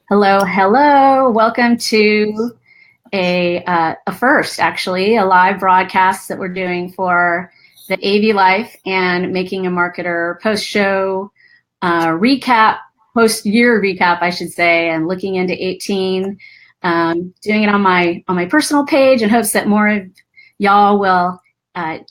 Hello, hello. Welcome to a first, actually, a live broadcast that we're doing for the AV Life and Making a Marketer post-show recap, post-year recap, I should say, and looking into 18. Doing it on my personal page in hopes that more of y'all will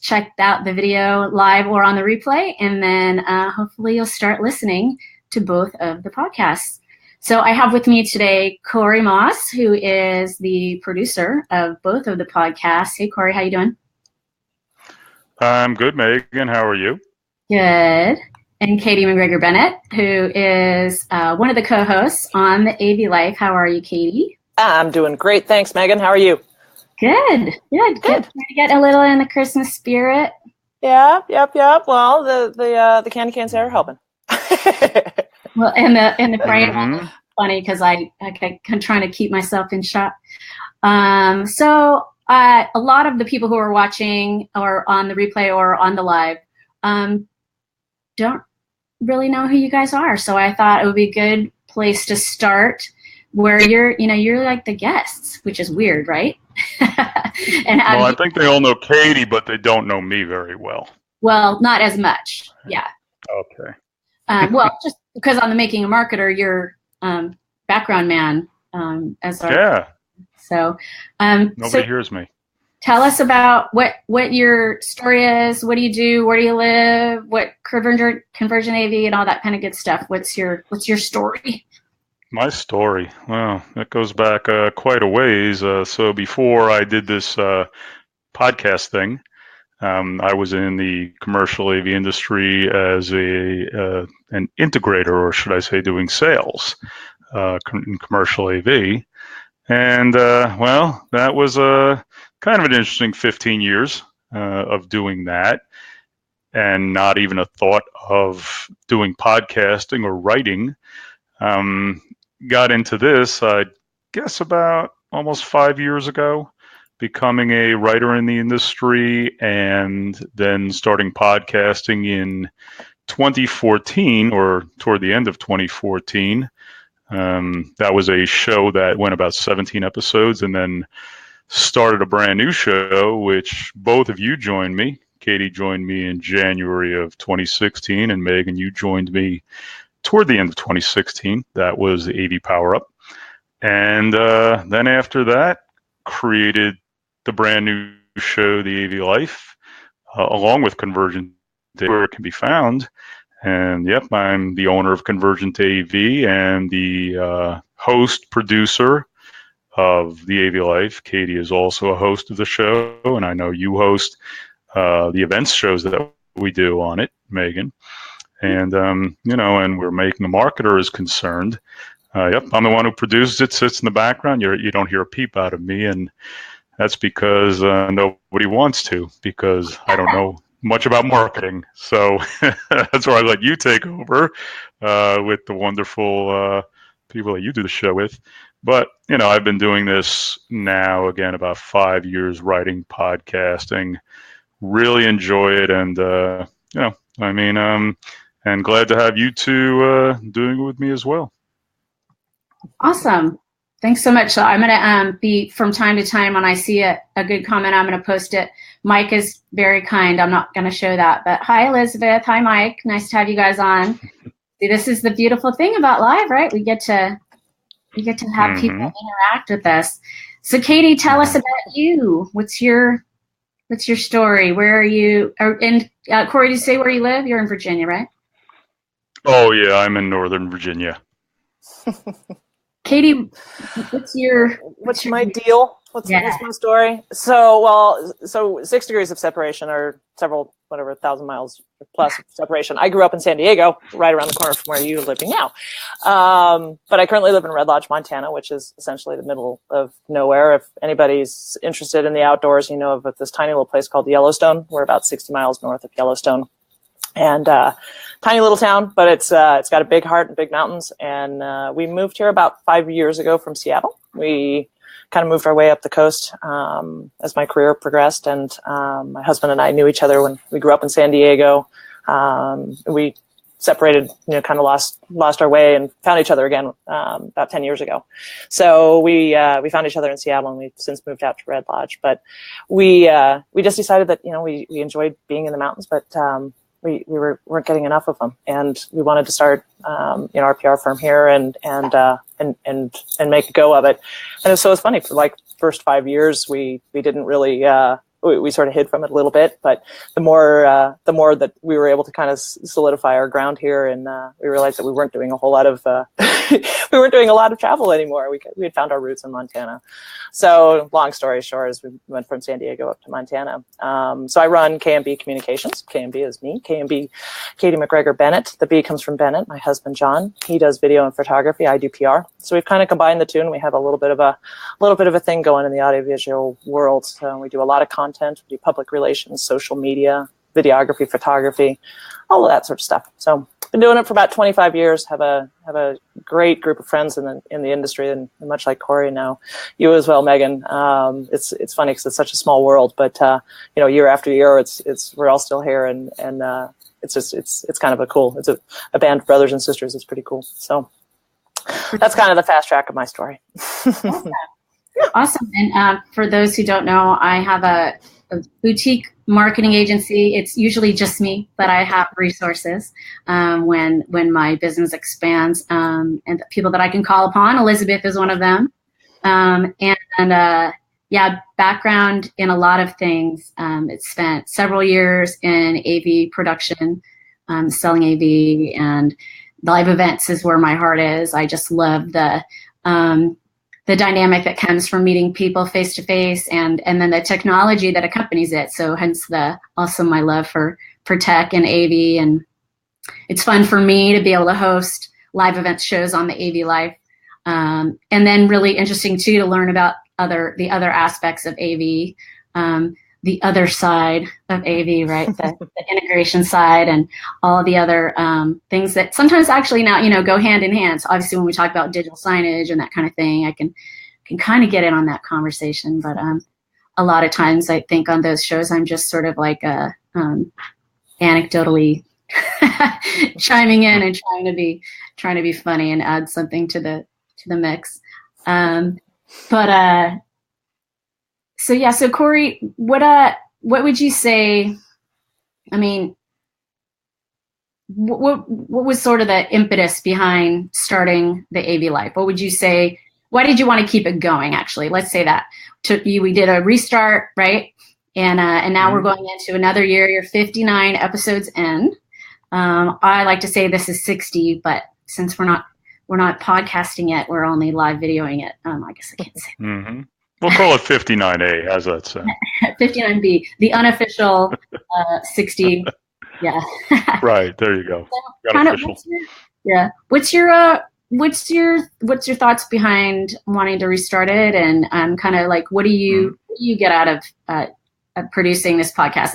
check out the video live or on the replay, and then hopefully you'll start listening to both of the podcasts. So I have with me today Corey Moss, who is the producer of both of the podcasts. Hey, Corey, how you doing? I'm good, Megan. How are you? Good. And Katie McGregor Bennett, who is one of the co-hosts on the AV Life. How are you, Katie? I'm doing great. Thanks, Megan. How are you? Good. Trying to get a little in the Christmas spirit. Yep. Well, the candy canes are helping. Well, and the frame funny because I'm trying to keep myself in shot. So a lot of the people who are watching or on the replay or on the live don't really know who you guys are. So I thought it would be a good place to start where you're like the guests, which is weird, right? Well, I think they all know Katie, but they don't know me very well. Well, not as much. Yeah. Okay. Well, just because on the Making a Marketer, you're background man as our. Yeah. So nobody hears me. Tell us about what your story is. What do you do? Where do you live? What conversion AV and all that kind of good stuff. What's your story? My story. Well, that goes back quite a ways. So before I did this podcast thing, I was in the commercial AV industry as an integrator, or should I say, doing sales in commercial AV. And well, that was kind of an interesting 15 years of doing that, and not even a thought of doing podcasting or writing. Got into this, I guess, about almost 5 years ago, becoming a writer in the industry, and then starting podcasting in 2014 or toward the end of 2014. That was a show that went about 17 episodes, and then started a brand new show, which both of you joined me. Katie joined me in January of 2016, and Megan, you joined me toward the end of 2016. That was the AV Power Up. And then after that, created the brand new show, the AV Life, along with Convergent, where it can be found. And yep, I'm the owner of Convergent AV and the host, producer of the AV Life. Katie is also a host of the show, and I know you host the events shows that we do on it, Megan. And, and we're Making a Marketer is concerned. Yep, I'm the one who produces it, sits in the background. You don't hear a peep out of me, and that's because nobody wants to, because I don't know much about marketing. So that's where I let you take over with the wonderful people that you do the show with. But, I've been doing this now, again, about 5 years, writing, podcasting, really enjoy it. And, and glad to have you two doing it with me as well. Awesome. Thanks so much. So I'm going to be, from time to time, when I see a good comment, I'm going to post it. Mike is very kind. I'm not going to show that. But hi, Elizabeth. Hi, Mike. Nice to have you guys on. See, this is the beautiful thing about live, right? We get to have people interact with us. So, Katie, tell us about you. What's your story? Where are you? And Corey, did you say where you live? You're in Virginia, right? Oh, yeah. I'm in Northern Virginia. Katie, what's my deal? What's my story? So 6 degrees of separation, or several, 1,000 miles plus of separation. I grew up in San Diego, right around the corner from where you're living now. But I currently live in Red Lodge, Montana, which is essentially the middle of nowhere. If anybody's interested in the outdoors, you know of this tiny little place called Yellowstone. We're about 60 miles north of Yellowstone. And tiny little town, but it's got a big heart and big mountains. And we moved here about 5 years ago from Seattle. We kind of moved our way up the coast as my career progressed. And my husband and I knew each other when we grew up in San Diego. We separated, kind of lost our way and found each other again about 10 years ago. So we found each other in Seattle, and we've since moved out to Red Lodge. But we just decided that we enjoyed being in the mountains, but we weren't getting enough of them, and we wanted to start our PR firm here and make a go of it. And so it's funny, for like first 5 years we didn't really we sort of hid from it a little bit, but the more that we were able to kind of solidify our ground here, and we realized that we weren't doing a whole lot of we weren't doing a lot of travel anymore. We had found our roots in Montana. So long story short, is we went from San Diego up to Montana. So I run KMB Communications. KMB is me. KMB, Katie McGregor Bennett. The B comes from Bennett, my husband John. He does video and photography. I do PR. So we've kind of combined the two, and we have a little bit of a thing going in the audiovisual world. So we do a lot of content. We do public relations, social media, videography, photography, all of that sort of stuff. So been doing it for about 25 years. Have a great group of friends in the industry, and much like Corey, now you as well, Megan. It's funny because it's such a small world, but year after year, we're all still here, and it's kind of it's a band of brothers and sisters. It's pretty cool. So that's kind of the fast track of my story. Awesome. And for those who don't know, I have a boutique marketing agency. It's usually just me, but I have resources when my business expands, and the people that I can call upon. Elizabeth is one of them. Background in a lot of things. It's spent several years in AV production, selling AV, and live events is where my heart is. I just love the dynamic that comes from meeting people face to face, and then the technology that accompanies it. So hence also my love for tech and AV. And it's fun for me to be able to host live event shows on the AV Life. And then really interesting too, to learn about the other aspects of AV, the other side of AV, right? The integration side and all the other things that sometimes actually now, go hand in hand. So obviously when we talk about digital signage and that kind of thing, I can kind of get in on that conversation. But a lot of times I think on those shows, I'm just sort of like anecdotally chiming in and trying to be funny and add something to the mix. So Corey, what would you say? I mean, what was sort of the impetus behind starting the AV Life? What would you say? Why did you want to keep it going? Actually, let's say that we did a restart, right? And now we're going into another year. You're 59 episodes in. I like to say this is 60, but since we're not podcasting yet, we're only live videoing it. I guess I can't say. Mm-hmm. We'll call it 59A. How's that sound? 59B, the unofficial 60. Yeah. Right. There you go. Unofficial. What's your thoughts behind wanting to restart it, and kind of like what do you get out of producing this podcast?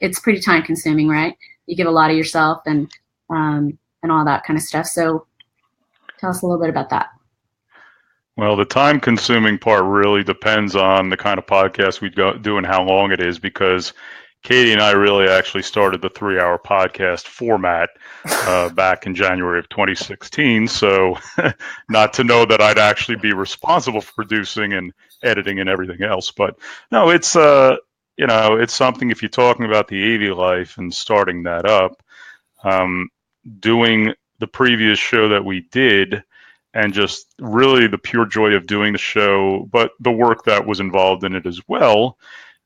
It's pretty time consuming, right? You give a lot of yourself and all that kind of stuff. So tell us a little bit about that. Well, the time-consuming part really depends on the kind of podcast we do and how long it is, because Katie and I really actually started the 3-hour podcast format back in January of 2016. So not to know that I'd actually be responsible for producing and editing and everything else. But no, it's it's something, if you're talking about the AV Life and starting that up, doing the previous show that we did, and just really the pure joy of doing the show, but the work that was involved in it as well.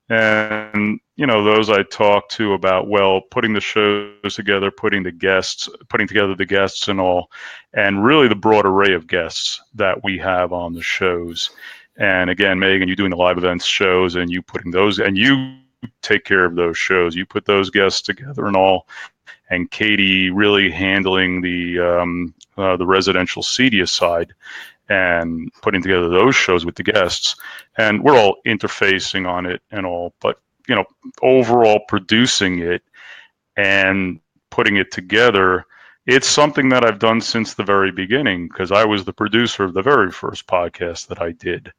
And, those I talked to about, putting the shows together, putting together the guests and all, and really the broad array of guests that we have on the shows. And again, Megan, you doing the live events shows, and you putting those, and you take care of those shows. You put those guests together and all. And Katie really handling the residential CEDIA side and putting together those shows with the guests. And we're all interfacing on it and all, but overall producing it and putting it together, it's something that I've done since the very beginning, because I was the producer of the very first podcast that I did.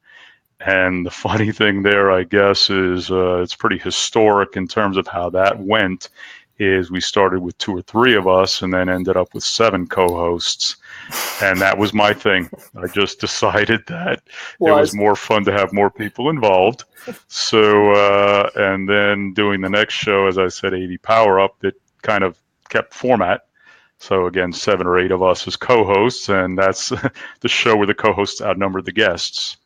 And the funny thing there, I guess, is it's pretty historic in terms of how that went, is we started with 2 or 3 of us and then ended up with 7 co-hosts. And that was my thing. I just decided that it was more fun to have more people involved. So, and then doing the next show, as I said, AV Power Up, it kind of kept format. So again, 7 or 8 of us as co-hosts, and that's the show where the co-hosts outnumbered the guests.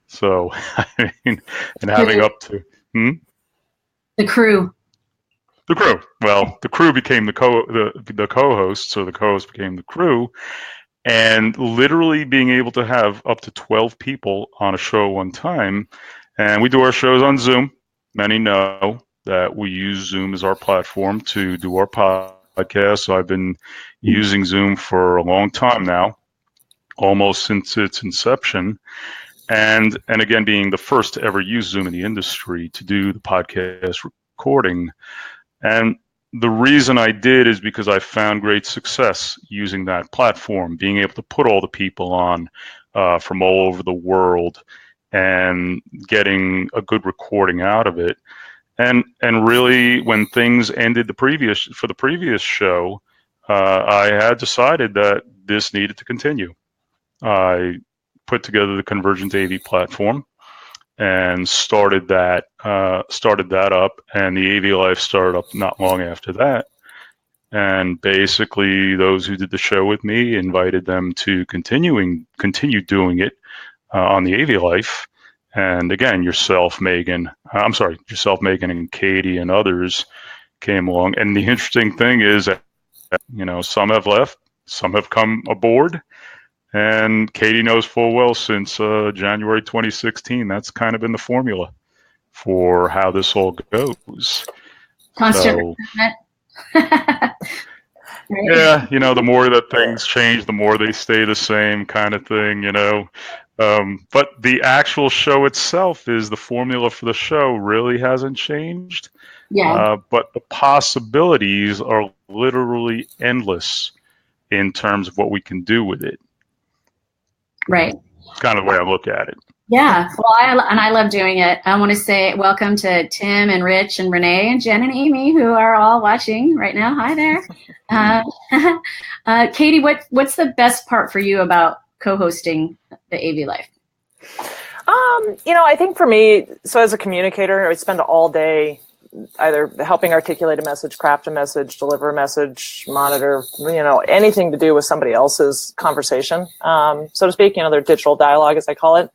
So, I mean, and having up to the crew. The crew. Well, the crew became the co-hosts, so the co-host became the crew. And literally being able to have up to 12 people on a show one time. And we do our shows on Zoom. Many know that we use Zoom as our platform to do our podcast. So I've been using Zoom for a long time now, almost since its inception. And again, being the first to ever use Zoom in the industry to do the podcast recording. And the reason I did is because I found great success using that platform, being able to put all the people on from all over the world and getting a good recording out of it. And really, when things ended for the previous show, I had decided that this needed to continue. I put together the Convergent AV platform and started that up, and the AV Life started up not long after that. And basically, those who did the show with me invited them to continue doing it on the AV Life. And again, yourself, Megan, and Katie and others came along. And the interesting thing is that, some have left, some have come aboard. And Katie knows full well since January 2016, that's kind of been the formula for how this all goes. Constant improvement. Yeah, the more that things change, the more they stay the same kind of thing, But the actual show itself is the formula for the show really hasn't changed. Yeah. But the possibilities are literally endless in terms of what we can do with it. Right. It's kind of the way I look at it. Yeah. Well, I love doing it. I want to say welcome to Tim and Rich and Renee and Jen and Amy, who are all watching right now. Hi there. Katie, what's the best part for you about co-hosting the AV Life? I think for me, so as a communicator, I spend all day either helping articulate a message, craft a message, deliver a message, monitor, anything to do with somebody else's conversation, so to speak, their digital dialogue, as I call it.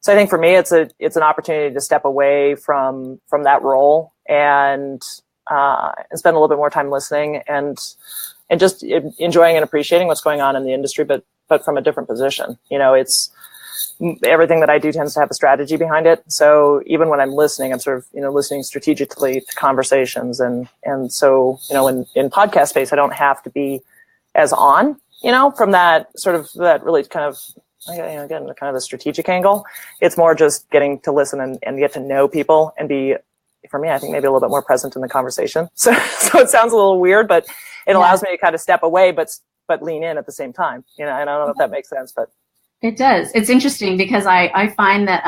So I think for me, it's an opportunity to step away from that role and spend a little bit more time listening and just enjoying and appreciating what's going on in the industry, but from a different position. It's everything that I do tends to have a strategy behind it. So even when I'm listening, I'm sort of, listening strategically to conversations. And so, in podcast space, I don't have to be as on, from that sort of, that really kind of, again, kind of a strategic angle. It's more just getting to listen and get to know people and be, for me, I think maybe a little bit more present in the conversation. So it sounds a little weird, but it allows me to kind of step away, but lean in at the same time, and I don't know if that makes sense, but. It does. It's interesting because I find that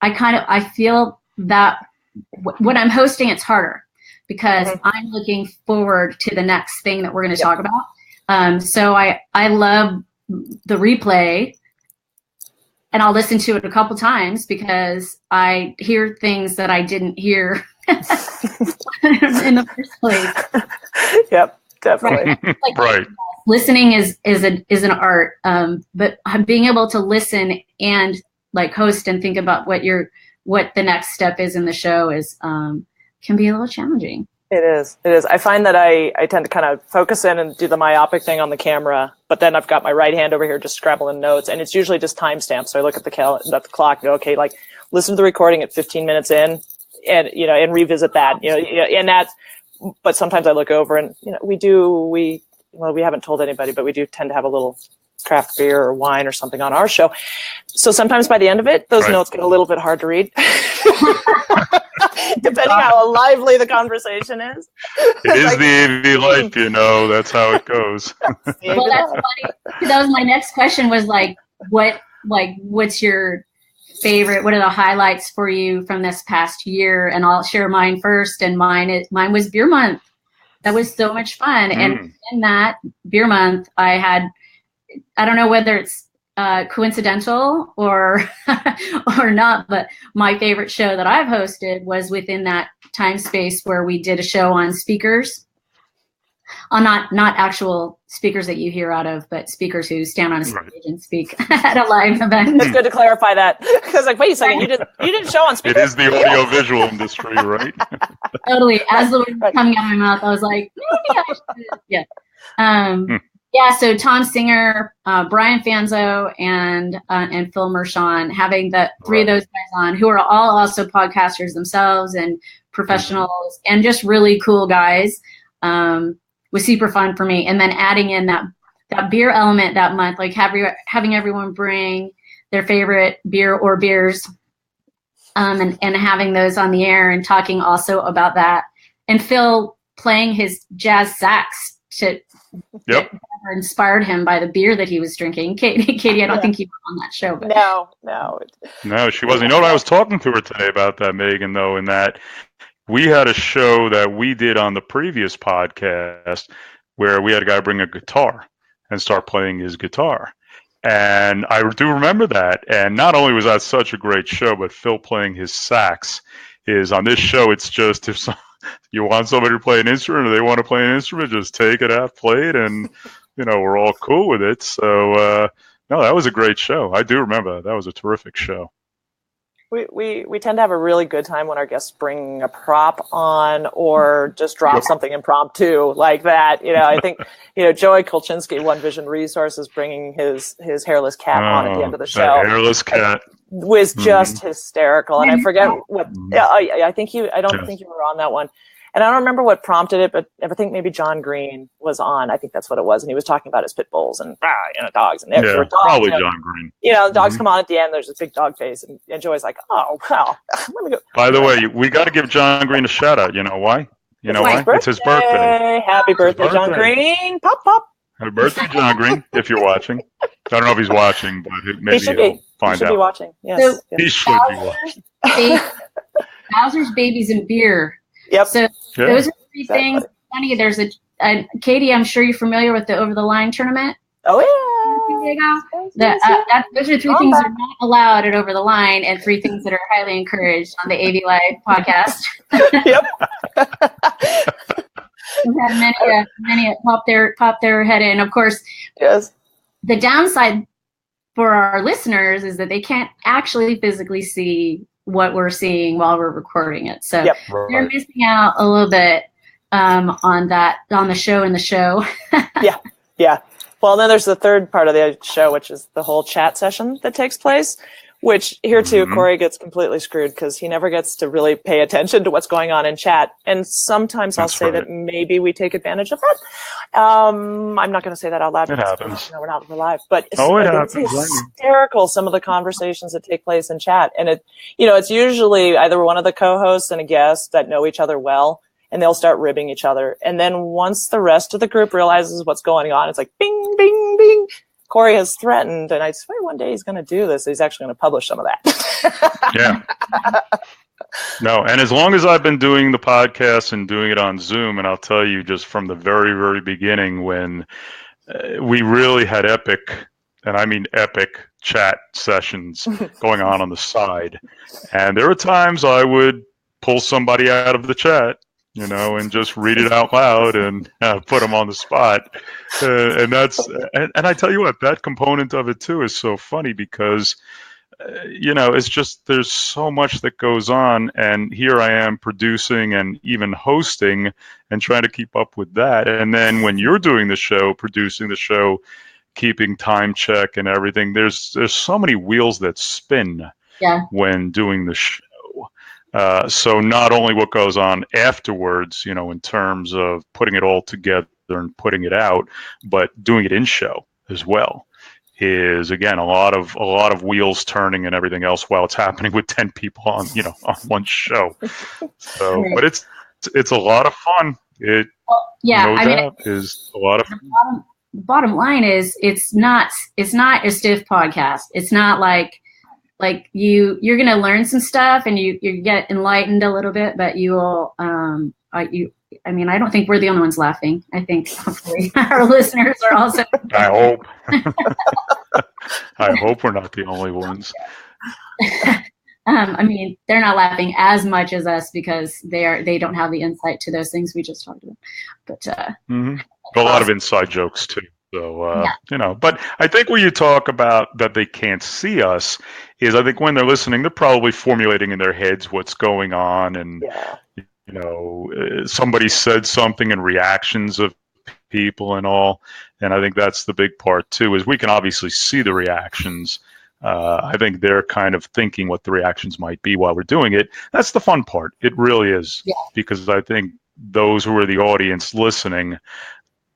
I feel that when I'm hosting, it's harder because I'm looking forward to the next thing that we're going to talk about. So I love the replay, and I'll listen to it a couple times because I hear things that I didn't hear in the first place. Yep, definitely. Right. Listening is an art, but being able to listen and host and think about what the next step is in the show is can be a little challenging. It is. I find that I tend to kind of focus in and do the myopic thing on the camera, but then I've got my right hand over here just scribbling notes, and it's usually just timestamps. So I look at the clock and go, okay, listen to the recording at 15 minutes in, and and revisit that, and that's. But sometimes I look over and we haven't told anybody, but we do tend to have a little craft beer or wine or something on our show. So sometimes by the end of it, those notes get a little bit hard to read, depending on how lively the converation is. It is the AV Life, that's how it goes. Well, that's funny. That was my next question was what's your favorite? What are the highlights for you from this past year? And I'll share mine first. And mine was Beer Month. That was so much fun. And in that beer month, I don't know whether it's coincidental or or not, but my favorite show that I've hosted was within that time space where we did a show on speakers. Not actual speakers that you hear out of, but speakers who stand on a stage and speak at a live event. It's good to clarify that. Because like, wait a second, you didn't show on speakers? It is the audiovisual industry, right? Totally. As the word was coming out of my mouth, I was like, maybe I should. Yeah. Yeah, so Tom Singer, Brian Fanzo, and Phil Mershon, having the three of those guys on, who are all also podcasters themselves and professionals, and just really cool guys, was super fun for me. And then adding in that beer element that month, like having everyone bring their favorite beer or beers, and having those on the air and talking also about that, and Phil playing his jazz sax to. Yep. Inspired him by the beer that he was drinking. Katie, I don't think you were on that show. But. No, she wasn't. You know what? I was talking to her today about that, Megan, though, in that we had a show that we did on the previous podcast where we had a guy bring a guitar and start playing his guitar. And I do remember that. And not only was that such a great show, but Phil playing his sax is on this show. It's just if you want somebody to play an instrument or they want to play an instrument, just take it out, play it, and we're all cool with it. So no, that was a great show. I do remember that. That was a terrific show. We tend to have a really good time when our guests bring a prop on or just drop something impromptu like that. I think Joey Kolchinsky, One Vision Resources, bringing his hairless cat on at the end of the show. Hairless cat was just hysterical, and I forget what. I think I don't think you were on that one. And I don't remember what prompted it, but I think maybe John Green was on. I think that's what it was. And he was talking about his pit bulls and dogs. And there were dogs, probably John Green. The dogs come on at the end. There's a big dog face. And Joey's like, oh, well, let me go. By the way, we got to give John Green a shout out. You know why? You know why? It's his birthday. Happy birthday, John Green. Pop, pop. Happy birthday, John Green, if you're watching. I don't know if he's watching, but maybe he'll find out. He should be watching. Yes. He should be watching. Bowser's Babies and Beer. Yep. So those are three things. Funny, there's Katie, I'm sure you're familiar with the Over the Line tournament. Oh, yeah. Those are three things that are not allowed at Over the Line, and three things that are highly encouraged on the AV Live podcast. Yep. We've had many pop their head in. Of course, yes. The downside for our listeners is that they can't actually physically see what we're seeing while we're recording it. So they're missing out a little bit on the show. Yeah. Well, then there's the third part of the show, which is the whole chat session that takes place, which here too, Corey gets completely screwed because he never gets to really pay attention to what's going on in chat. And sometimes I'll say that maybe we take advantage of that. I'm not going to say that out loud. It happens. We're not live, but it happens. Hysterical, some of the conversations that take place in chat. And it's usually either one of the co-hosts and a guest that know each other well, and they'll start ribbing each other. And then once the rest of the group realizes what's going on, it's like bing, bing, bing. Corey has threatened, and I swear one day he's going to do this. He's actually going to publish some of that. Yeah. No, and as long as I've been doing the podcast and doing it on Zoom, and I'll tell you just from the very, very beginning when we really had epic, and I mean epic, chat sessions going on the side. And there were times I would pull somebody out of the chat, and just read it out loud and put them on the spot. And I tell you what, that component of it too is so funny because, it's just, there's so much that goes on. And here I am producing and even hosting and trying to keep up with that. And then when you're doing the show, producing the show, keeping time check and everything, there's so many wheels that spin when doing the show. So not only what goes on afterwards, in terms of putting it all together and putting it out, but doing it in show as well is, again, a lot of wheels turning and everything else while it's happening with 10 people on one show. So, but it's a lot of fun. It is a lot of fun. The bottom line is it's not a stiff podcast. It's not like you're going to learn some stuff and you get enlightened a little bit, but you will, I mean, I don't think we're the only ones laughing. I think hopefully our listeners are also. I hope. I hope we're not the only ones. I mean, they're not laughing as much as us because they don't have the insight to those things we just talked about. But a lot of inside jokes too. So but I think when you talk about that they can't see us, is I think when they're listening, they're probably formulating in their heads what's going on, and somebody said something and reactions of people and all. And I think that's the big part too, is we can obviously see the reactions. I think they're kind of thinking what the reactions might be while we're doing it. That's the fun part. It really is, because I think those who are the audience listening,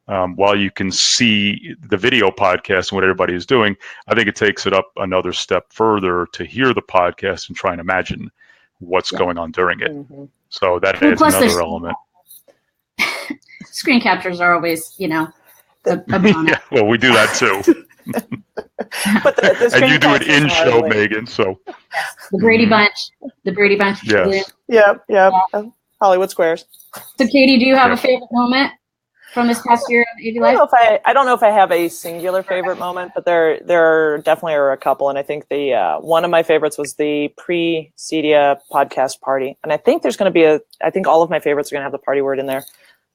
while you can see the video podcast and what everybody is doing, I think it takes it up another step further to hear the podcast and try and imagine what's going on during it. So that adds another element. Screen captures are always, a bonus. Well, we do that too. But the and you do it in show, Megan. So the Brady Bunch. Yes. Yeah. Hollywood Squares. So, Katie, do you have a favorite moment from this past year of AV Life? I don't know if I have a singular favorite moment, but there definitely are a couple. And I think the one of my favorites was the pre-CEDIA podcast party. And I think there's going to be I think all of my favorites are going to have the party word in there.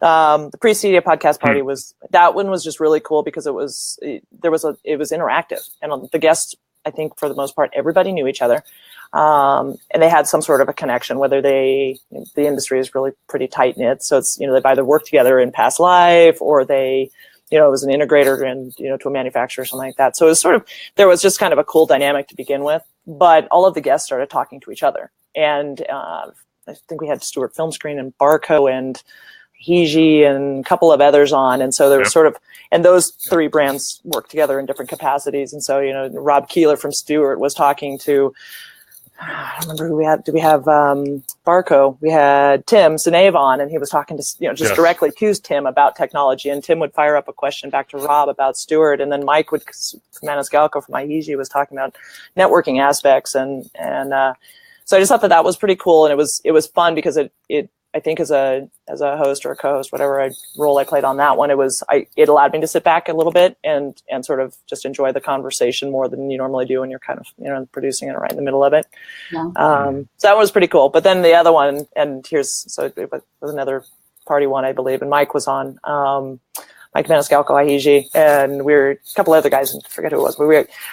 The pre-CEDIA podcast party that one was just really cool because it was interactive, and the guests, I think for the most part, everybody knew each other, and they had some sort of a connection. Whether the industry is really pretty tight knit, so it's they've either worked together in past life or they it was an integrator and to a manufacturer or something like that. So it was there was just kind of a cool dynamic to begin with, but all of the guests started talking to each other, and I think we had Stewart Film Screen and Barco and Hiji and a couple of others on. And so there was and those three brands work together in different capacities. And so, Rob Keeler from Stewart was talking to, I don't remember who we had. Did we have Barco? We had Tim Sinave on, and he was talking to, directly to Tim about technology. And Tim would fire up a question back to Rob about Stewart. And then Mike Maniscalco from IHG was talking about networking aspects. And so I just thought that was pretty cool. And it was fun because it I think as a host or a co-host, whatever role I played on that one, it allowed me to sit back a little bit and sort of just enjoy the conversation more than you normally do when you're kind of producing it right in the middle of it. Yeah. So that was pretty cool. But then the other one, and it was another party one, I believe, and Mike was on. Mike Maniscalco, Ahiji, and we were a couple other guys, and I forget who it was, but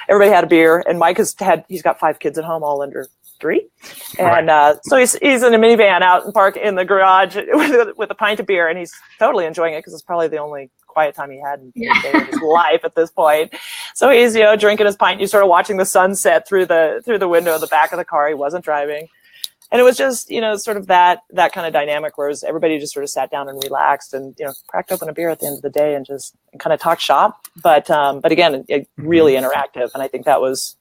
everybody had a beer, and Mike he's got 5 kids at home, all under 3. And so he's in a minivan out in the garage with a pint of beer, and he's totally enjoying it because it's probably the only quiet time he had in his life at this point. So he's drinking his pint. You sort of watching the sunset through the window of the back of the car. He wasn't driving, and it was just sort of that kind of dynamic, whereas everybody just sort of sat down and relaxed and cracked open a beer at the end of the day and just kind of talked shop. But again, really interactive, and I think that was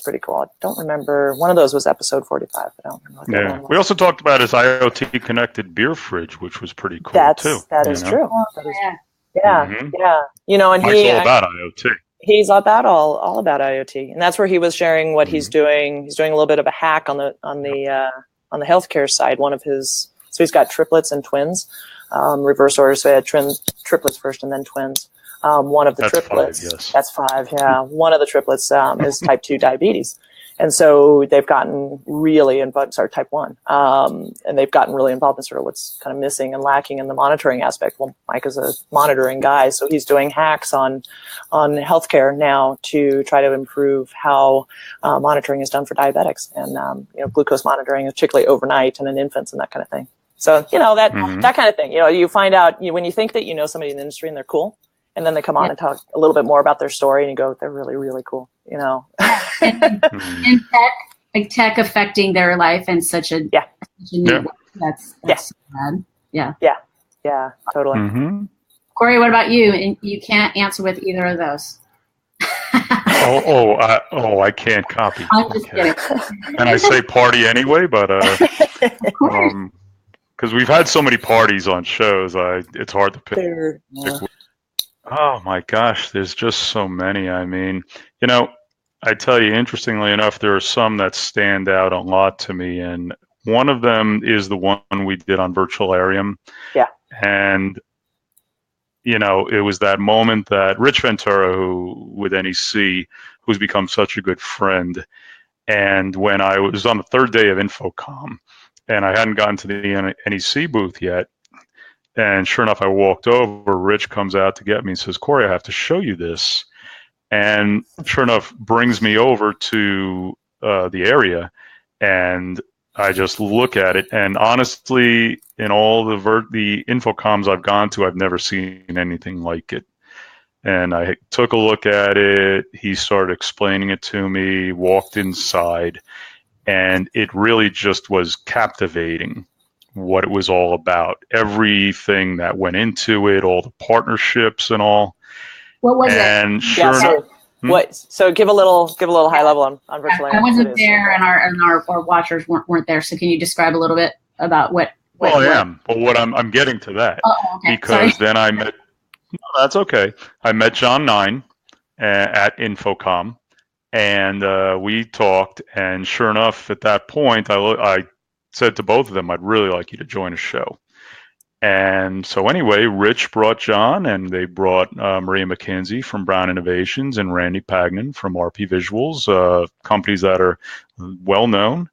pretty cool. I don't remember. One of those was episode 45. I don't remember. We also talked about his IoT connected beer fridge, which was pretty cool too. That is true. Yeah. And Mike's all about IoT. He's about all about IoT, and that's where he was sharing what he's doing. He's doing a little bit of a hack on the healthcare side. So he's got triplets and twins, reverse order. So he had triplets first and then twins. One of the triplets, 5, yes. That's 5. Yeah. One of the triplets is type 2 diabetes. And so they've gotten really involved, type 1. And they've gotten really involved in sort of what's kind of missing and lacking in the monitoring aspect. Well, Mike is a monitoring guy, so he's doing hacks on healthcare now to try to improve how monitoring is done for diabetics and, glucose monitoring, particularly overnight and in infants and that kind of thing. So, that kind of thing, you find out when you think that you know somebody in the industry and they're cool, and then they come on and talk a little bit more about their story, and you go, they're really, really cool, And tech affecting their life in such a new way. That's bad. Yeah, totally. Mm-hmm. Corey, what about you? And you can't answer with either of those. I can't copy. I'm just kidding. And I say party anyway, but because we've had so many parties on shows, it's hard to pick. Oh my gosh, there's just so many. I mean, I tell you, interestingly enough, there are some that stand out a lot to me, and One of them is the one we did on Virtualarium. Yeah. And, it was that moment that Rich Ventura, who with NEC, who's become such a good friend. And when I was on the third day of Infocom, and I hadn't gotten to the NEC booth yet, and sure enough, I walked over. Rich comes out to get me and says, "Corey, I have to show you this." And sure enough, brings me over to the area, and I just look at it. And honestly, in all the Infocoms I've gone to, I've never seen anything like it. And I took a look at it. He started explaining it to me, walked inside, and it really just was captivating what it was all about. Everything that went into it, all the partnerships and all. What was and it? Sure enough, what? So give a little high level on Virtualarium. I wasn't there, and our watchers weren't there. So can you describe a little bit about what? Well, I am. But what I'm getting to that okay. because then I met. No, that's okay. I met John Nine at Infocom, and we talked. And sure enough, at that point, I said to both of them, "I'd really like you to join a show." And so anyway, Rich brought John, and they brought Maria McKenzie from Brown Innovations and Randy Pagnon from RP Visuals, companies that are well known.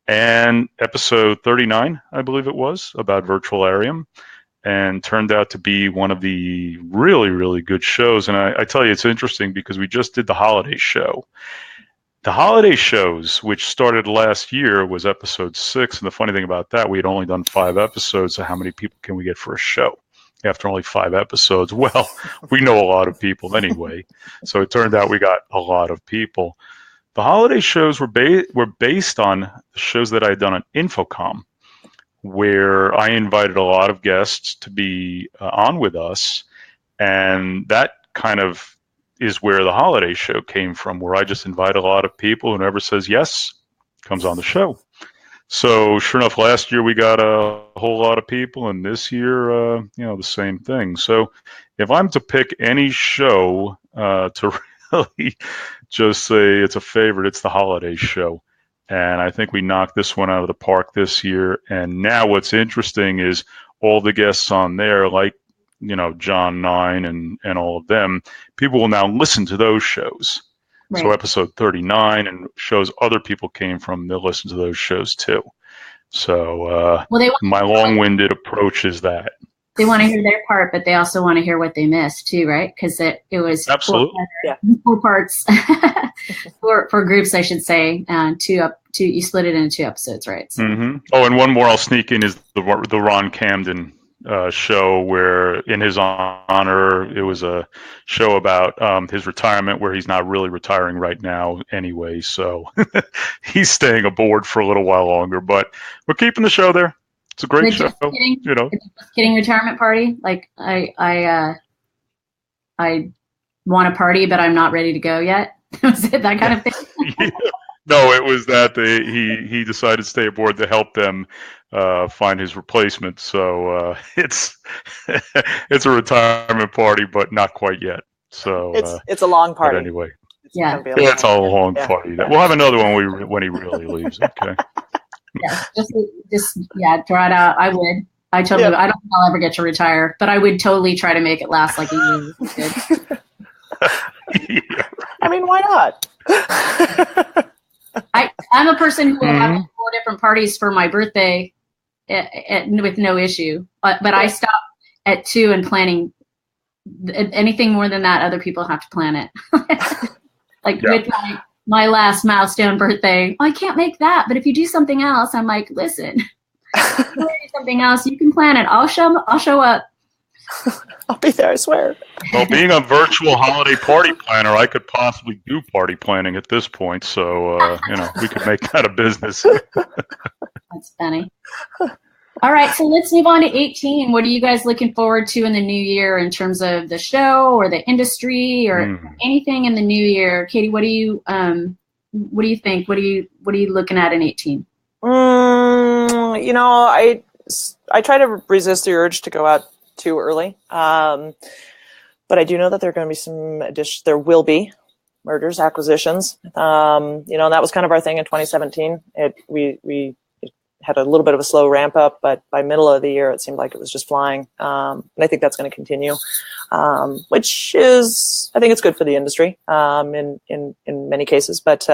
And episode 39, I believe it was, about Virtualarium, and turned out to be one of the really, really good shows. And I tell you, it's interesting because we just did the holiday show. The holiday shows, which started last year, was episode 6. And the funny thing about that, we had only done 5 episodes. So how many people can we get for a show after only 5 episodes? Well, we know a lot of people anyway. So it turned out we got a lot of people. The holiday shows were based on the shows that I had done on Infocom, where I invited a lot of guests to be on with us. And that kind of is where the holiday show came from, where I just invite a lot of people. Whoever says yes comes on the show. So sure enough, last year we got a whole lot of people, and this year, the same thing. So if I'm to pick any show to really just say it's a favorite, it's the holiday show. And I think we knocked this one out of the park this year. And now what's interesting is all the guests on there, like John Nine and all of them, people will now listen to those shows. Right. So episode 39 and shows other people came from, they'll listen to those shows too. So my long-winded approach is that. They want to hear their part, but they also want to hear what they missed too, right? Because it was absolutely 4 parts for groups, I should say. You split it into 2 episodes, right? So. Mm-hmm. Oh, and one more I'll sneak in is the Ron Camden show, where in his honor, it was a show about his retirement, where he's not really retiring right now anyway. So he's staying aboard for a little while longer, but we're keeping the show there. It's a great show. Kidding retirement party. Like I want a party, but I'm not ready to go yet. Was it that kind of thing? Yeah. No, it was that he decided to stay aboard to help them find his replacement. So it's a retirement party, but not quite yet. So it's a long party. But anyway, it's a long party. We'll have another one when he really leaves. Okay. Yeah, just draw it out. I would. I don't think I'll ever get to retire, but I would totally try to make it last like a year. Yeah. I mean, why not? I'm a person who will have 4 different parties for my birthday with no issue. But I stop at 2 and planning. Anything more than that, other people have to plan it. With my last milestone birthday, I can't make that. But if you do something else, I'm like, listen, if you do something else, you can plan it. I'll show up. I'll be there, I swear. Well, being a virtual holiday party planner, I could possibly do party planning at this point. So, we could make that a business. That's funny. All right, so let's move on to 18. What are you guys looking forward to in the new year in terms of the show or the industry or anything in the new year? Katie, what do you think? What are you looking at in 18? I try to resist the urge to go out too early. But I do know that there are going to be there will be mergers, acquisitions. And that was kind of our thing in 2017. We had a little bit of a slow ramp up, but by middle of the year, it seemed like it was just flying. And I think that's going to continue, which is, I think it's good for the industry in many cases. But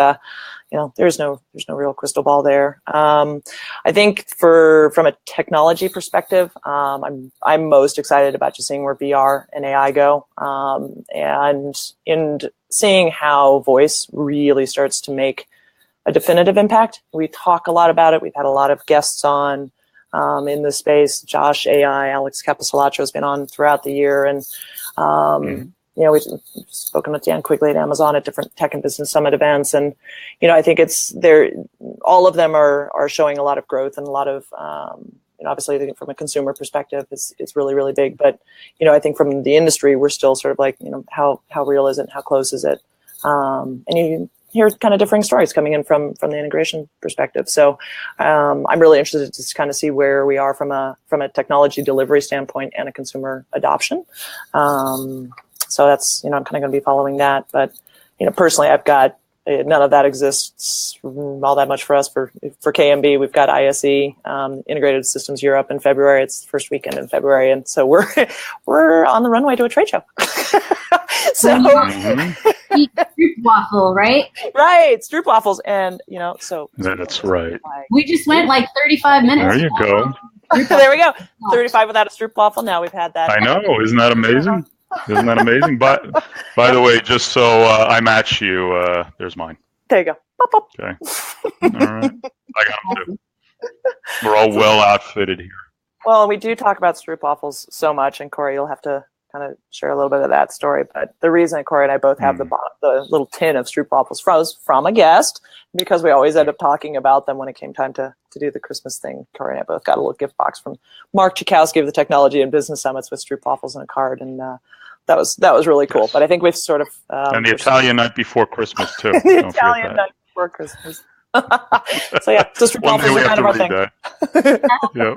there's no real crystal ball there. I think from a technology perspective, I'm most excited about just seeing where VR and AI go, and in seeing how voice really starts to make a definitive impact. We talk a lot about it. We've had a lot of guests on in this space. Josh AI, Alex Capasolacho has been on throughout the year, and we've spoken with Dan Quigley at Amazon at different tech and business summit events, and I think it's there. All of them are showing a lot of growth and a lot of obviously from a consumer perspective, it's really, really big. But I think from the industry, we're still sort of like how real is it? How close is it? And you hear kind of differing stories coming in from the integration perspective. So I'm really interested to kind of see where we are from a technology delivery standpoint and a consumer adoption. So that's I'm kind of going to be following that. But personally, I've got none of that exists all that much for us. For KMB, we've got ISE, Integrated Systems Europe in February. It's the first weekend in February, and so we're on the runway to a trade show. So Stroopwafel, right? Right, Stroopwafels, and so that's right. We just went like 35 minutes. There you go. There we go. 35 without a Stroopwafel. Now we've had that. I know. Isn't that amazing? Isn't that amazing? But by the way, just so I match you, there's mine. There you go. Pop, pop. Okay. All right. I got them too. We're all well outfitted here. Well, we do talk about Stroopwafels so much, and Corey, you'll have to kind of share a little bit of that story. But the reason Corey and I both have the little tin of Stroopwafels from a guest, because we always end up talking about them when it came time to do the Christmas thing. Corey and I both got a little gift box from Mark Chakowski of the Technology and Business Summits with Stroopwafels and a card, and that was really cool. Yes. But I think we've sort of and the Italian night before Christmas too. The Italian night before Christmas. So yeah, so Stroopwafels are kind of our thing. Yeah.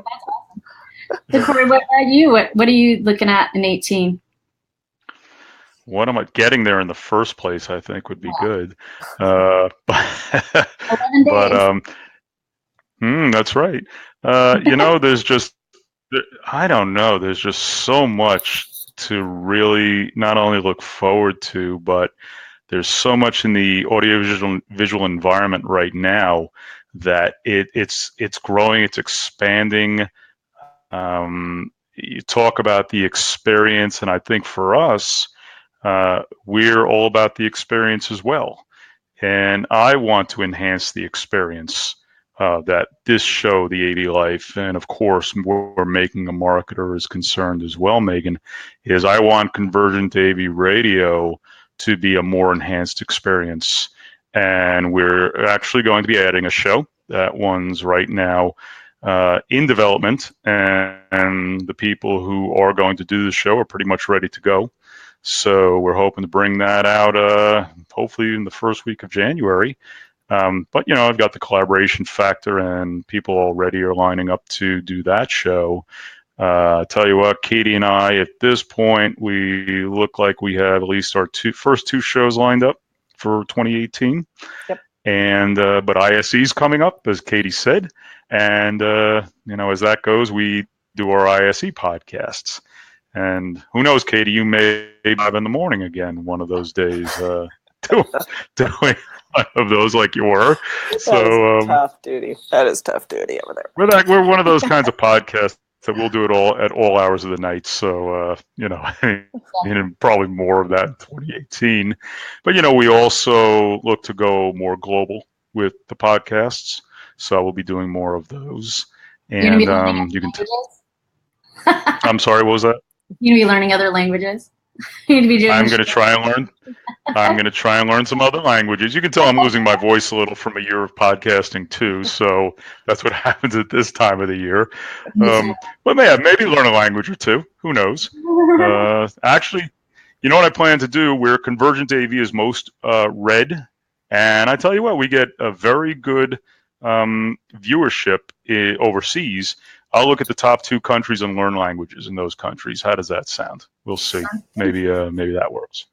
So Corey, what about you? What are you looking at in 2018? What am I getting there in the first place? I think would be good. 11 days. But that's right. There's just I don't know. There's just so much to really not only look forward to, but there's so much in the audiovisual environment right now that it's growing, it's expanding. You talk about the experience, and I think for us, we're all about the experience as well. And I want to enhance the experience that this show, the AV Life, and of course, we're Making a Marketer is concerned as well, Megan, is I want Convergent AV Radio to be a more enhanced experience. And we're actually going to be adding a show. That one's right now in development, and the people who are going to do the show are pretty much ready to go. So we're hoping to bring that out hopefully in the first week of January. But I've got the collaboration factor, and people already are lining up to do that show. Tell you what, Katie and I, at this point, we look like we have at least our first two shows lined up for 2018. Yep. And but ISE's coming up, as Katie said, and as that goes, we do our ISE podcasts. And who knows, Katie, you may have in the morning again one of those days, doing one of those like you were. So tough duty. That is tough duty over there. We're one of those kinds of podcasts that we'll do it all at all hours of the night. So and probably more of that in 2018. But we also look to go more global with the podcasts. So we'll be doing more of those. And you can. I'm sorry, what was that? You be learning other languages. You need to be doing. I'm going to try and learn. I'm going to try and learn some other languages. You can tell I'm losing my voice a little from a year of podcasting too. So that's what happens at this time of the year. But maybe learn a language or two. Who knows? Actually, you know what I plan to do? Where Convergent AV is most read, and I tell you what, we get a very good viewership overseas. I'll look at the top 2 countries and learn languages in those countries. How does that sound? We'll see. Maybe that works.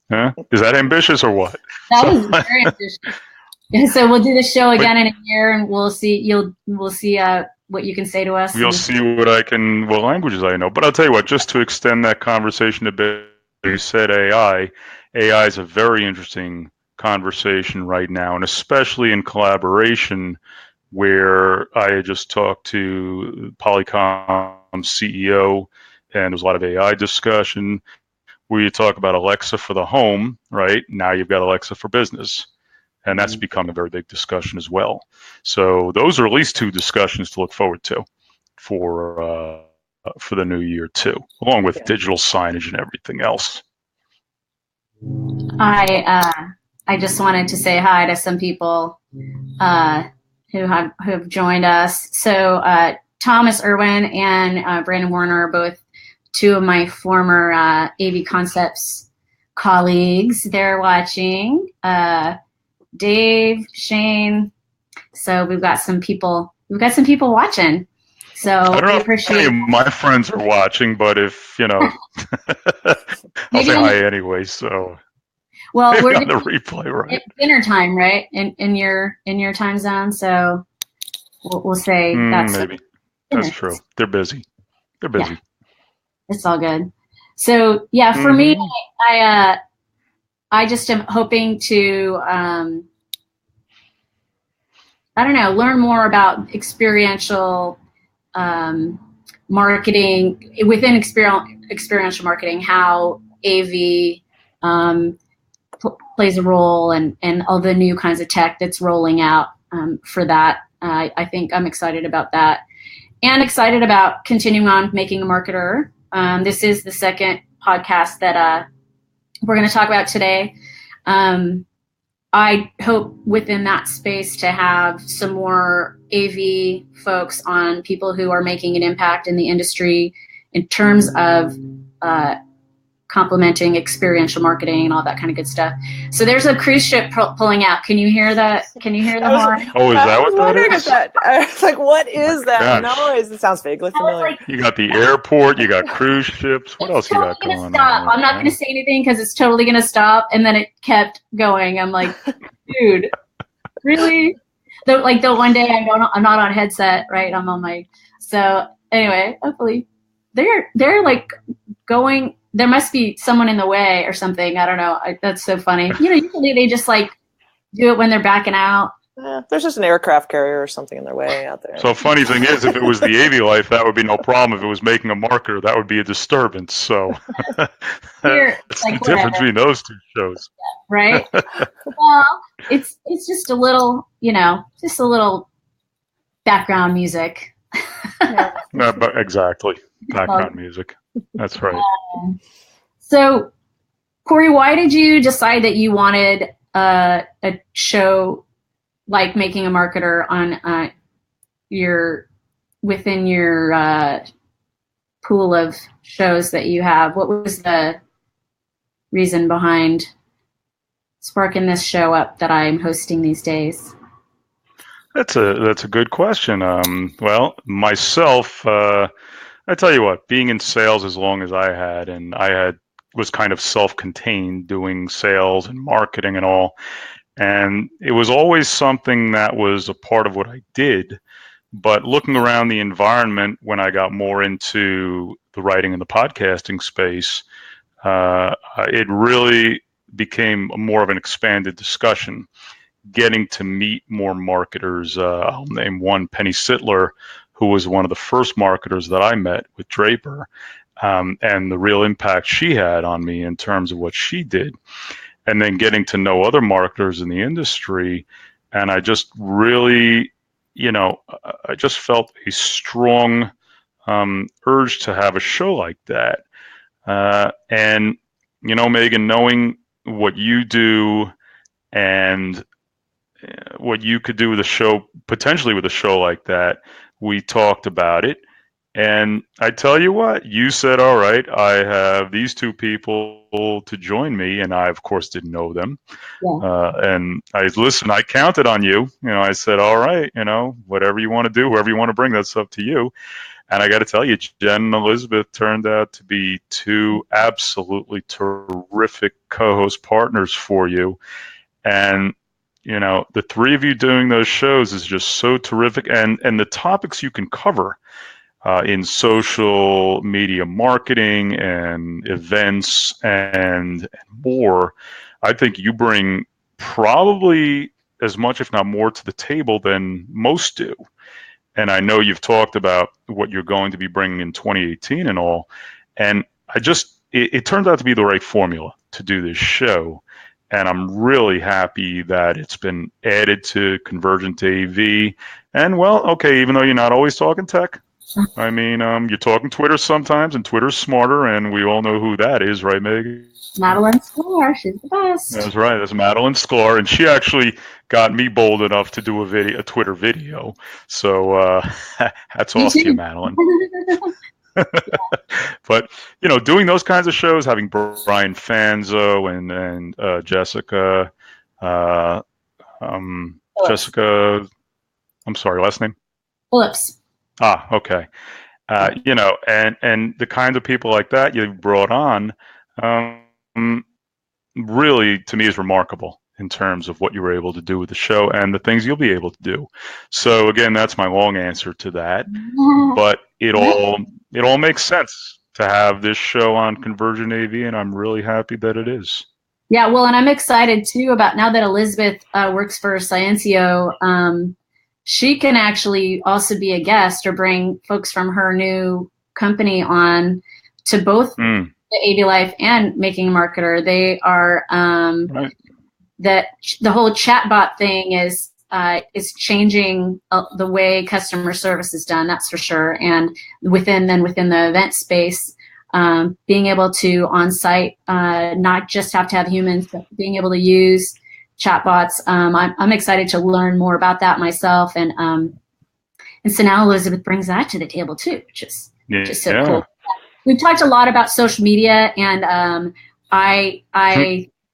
Huh? Is that ambitious or what? That was very ambitious. So we'll do the show again in a year, and we'll see. We'll see what you can say to us. You'll see what languages I know. But I'll tell you what, just to extend that conversation a bit, you said AI. AI is a very interesting conversation right now, and especially in collaboration, where I had just talked to Polycom CEO, and there was a lot of AI discussion. Where you talk about Alexa for the home, right? Now you've got Alexa for business. And that's become a very big discussion as well. So those are at least two discussions to look forward to for the new year too, along with digital signage and everything else. I just wanted to say hi to some people who have joined us. So Thomas Irwin and Brandon Warner are both two of my former AV Concepts colleagues. They're watching. Dave, Shane. So we've got some people watching. So I don't know appreciate if any of my friends are watching, but if I'll say hi anyway. So we're on the replay, right? It's dinner time, right? In your time zone. So we'll say that's maybe that's true. They're busy. Yeah, it's all good. So for me, I just am hoping to, learn more about experiential marketing within experiential marketing, how AV plays a role, and all the new kinds of tech that's rolling out for that. I think I'm excited about that, and excited about continuing on making a marketer. This is the second podcast that we're going to talk about today. I hope within that space to have some more AV folks on, people who are making an impact in the industry in terms of complementing experiential marketing and all that kind of good stuff. So there's a cruise ship pulling out. Can you hear that? Can you hear the horn? Oh, is that what that is? I was like, what is that noise? It sounds vaguely familiar. You got the airport, you got cruise ships. What else you got going on? I'm not going to say anything because it's totally going to stop. And then it kept going. I'm like, dude, really? The one day I'm not on headset, right? I'm on my. So anyway, hopefully they're like going. There must be someone in the way or something. I don't know. That's so funny. Usually they just like do it when they're backing out. There's just an aircraft carrier or something in their way out there. So funny thing is, if it was the AV Life, that would be no problem. If it was making a marketer, that would be a disturbance. So that's the difference between those two shows. Right? Well, it's just a little, just a little background music. But exactly. Background music. That's right. So, Corey, why did you decide that you wanted a show like Making a Marketer on within your pool of shows that you have? What was the reason behind sparking this show up that I'm hosting these days? That's a good question. Well, myself, I tell you what, being in sales as long as I had, and was kind of self-contained doing sales and marketing and all. And it was always something that was a part of what I did. But looking around the environment when I got more into the writing and the podcasting space, it really became more of an expanded discussion, getting to meet more marketers. I'll name one, Penny Sittler, who was one of the first marketers that I met with Draper, and the real impact she had on me in terms of what she did. And then getting to know other marketers in the industry. And I just really, I just felt a strong urge to have a show like that. And, Megan, knowing what you do and what you could do with a show, potentially with a show like that, we talked about it. And I tell you what, you said, all right, I have these two people to join me. And I, of course, didn't know them. Yeah. And I counted on you. I said, all right, whatever you want to do, whoever you want to bring, that's up to you. And I got to tell you, Jen and Elizabeth turned out to be two absolutely terrific co-host partners for you. And the three of you doing those shows is just so terrific, and the topics you can cover in social media marketing and events and more. I think you bring probably as much, if not more, to the table than most do. And I know you've talked about what you're going to be bringing in 2018 and all. And it turned out to be the right formula to do this show. And I'm really happy that it's been added to Convergent AV. And well, okay, even though you're not always talking tech, I mean, you're talking Twitter sometimes, and Twitter's smarter, and we all know who that is, right, Meg? Madeline Sklar, she's the best. That's right. That's Madeline Sklar, and she actually got me bold enough to do a Twitter video. So hats off to you, Madeline. But doing those kinds of shows, having Brian Fanzo and Jessica, Jessica, I'm sorry, last name? Phillips. Ah, okay. And the kinds of people like that you brought on, really, to me, is remarkable in terms of what you were able to do with the show and the things you'll be able to do. So again, that's my long answer to that. But it all makes sense to have this show on Convergent AV, and I'm really happy that it is. Yeah, well, and I'm excited too about now that Elizabeth works for Sciencio. She can actually also be a guest or bring folks from her new company on to both the AV Life and Making a Marketer. They are right. that the whole chatbot thing is changing the way customer service is done. That's for sure. And within the event space, being able to on site not just have to have humans, but being able to use chatbots. I'm excited to learn more about that myself, and so now Elizabeth brings that to the table too, which is just so cool. We've talked a lot about social media, and I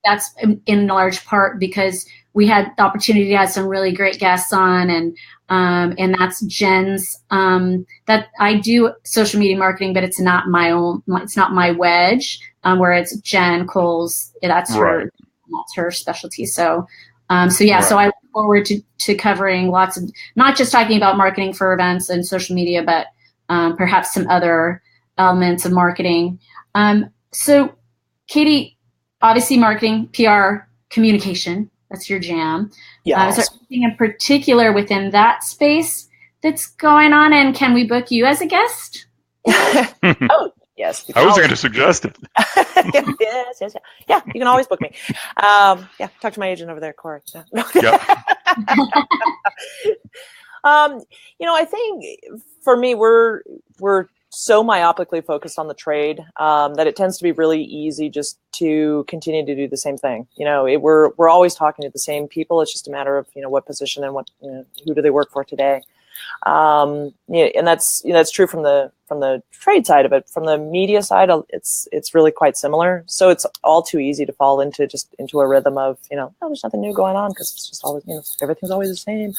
that's in large part because we had the opportunity to have some really great guests on, and that's Jen's. That I do social media marketing, but it's not my own. It's not my wedge. Where it's Jen Cole's. That's her. That's her specialty. So I look forward to covering lots of, not just talking about marketing for events and social media, but perhaps some other elements of marketing. So Katie, obviously marketing, PR, communication, that's your jam. Yeah. Is there anything in particular within that space that's going on, and can we book you as a guest? Oh, yes. I wasn't going to suggest it. yes. Yeah, you can always book me. Talk to my agent over there, Corey. Yep. I think for me, we're so myopically focused on the trade that it tends to be really easy just to continue to do the same thing. We're always talking to the same people. It's just a matter of what position and what who do they work for today. And that's true from the trade side of it. From the media side, it's really quite similar. So it's all too easy to fall into a rhythm of there's nothing new going on because it's just always everything's always the same.